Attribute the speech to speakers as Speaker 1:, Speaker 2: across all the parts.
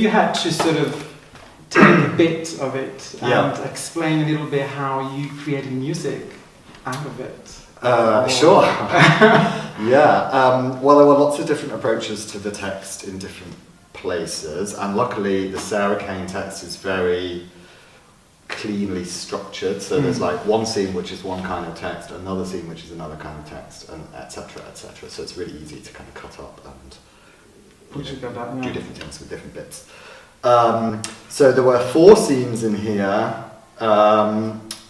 Speaker 1: You had to sort of take a bit of it and explain a little bit how you created music out of it.
Speaker 2: Sure. Well, there were lots of different approaches to the text in different places, and luckily the Sarah Kane text is very cleanly structured. So there's like one scene which is one kind of text, another scene which is another kind of text, and etc. etc. So it's really easy to kind of cut up and do different things with different bits. So there were 4 scenes in here,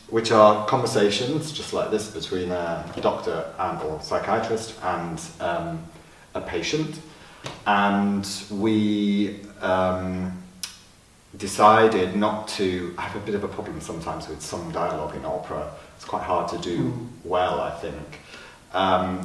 Speaker 2: which are conversations just like this between a doctor or psychiatrist and a patient, and we decided not to. I have a bit of a problem sometimes with some dialogue in opera. It's quite hard to do well, I think.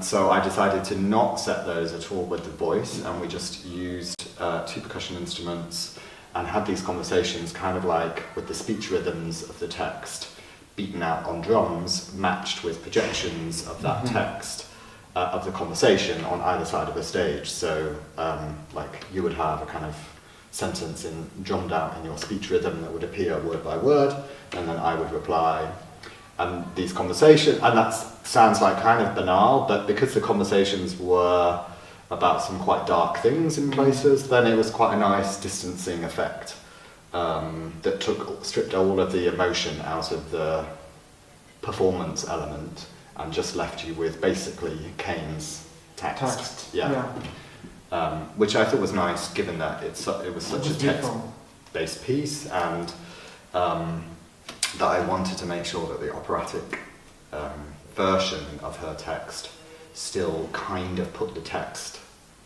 Speaker 2: So I decided to not set those at all with the voice, and we just used 2 percussion instruments and had these conversations kind of like with the speech rhythms of the text beaten out on drums, matched with projections of that text of the conversation on either side of the stage. So like you would have a kind of sentence drummed out in your speech rhythm that would appear word by word, and then I would reply. And these conversations, and that sounds like kind of banal, but because the conversations were about some quite dark things in places, then it was quite a nice distancing effect that stripped all of the emotion out of the performance element and just left you with basically Kane's text. Which I thought was nice, given that it was such a text-based piece, and that I wanted to make sure that the operatic version of her text still kind of put the text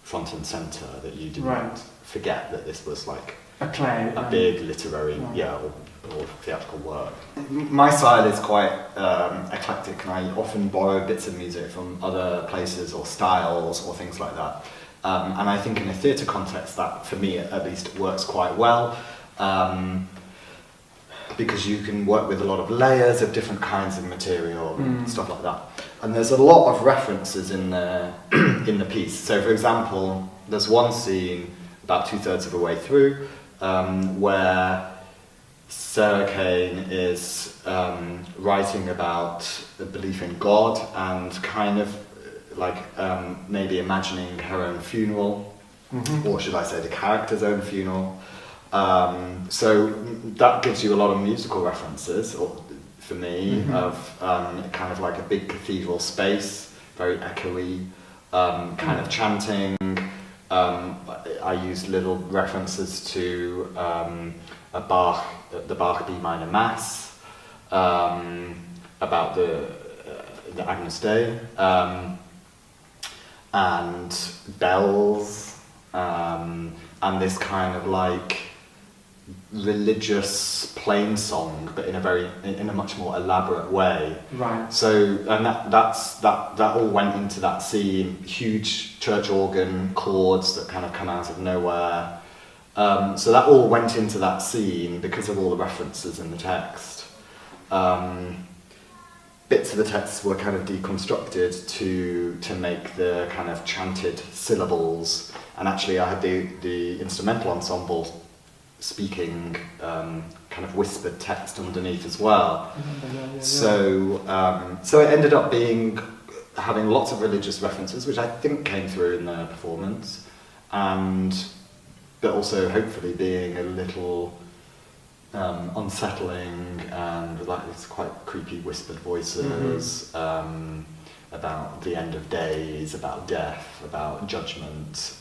Speaker 2: front and centre, that you didn't forget that this was like
Speaker 1: a play,
Speaker 2: a big literary or theatrical work. My style is quite eclectic, and I often borrow bits of music from other places or styles or things like that. And I think in a theatre context that, for me at least, works quite well. Because you can work with a lot of layers of different kinds of material and stuff like that. And there's a lot of references in the piece. So for example, there's one scene about 2/3 of the way through where Sarah Kane is writing about the belief in God and kind of like maybe imagining her own funeral, or should I say the character's own funeral. So that gives you a lot of musical references, for me, of kind of like a big cathedral space, very echoey, kind of chanting. I used little references to the Bach B minor Mass, about the Agnus Dei, and bells, and this kind of like religious plain song, but in a much more elaborate way.
Speaker 1: Right.
Speaker 2: So, and that all went into that scene. Huge church organ chords that kind of come out of nowhere. So that all went into that scene because of all the references in the text. Bits of the text were kind of deconstructed to make the kind of chanted syllables, and actually I had the instrumental ensemble speaking kind of whispered text underneath as well. So it ended up having lots of religious references, which I think came through in the performance, but also hopefully being a little unsettling, and like these quite creepy whispered voices about the end of days, about death, about judgment.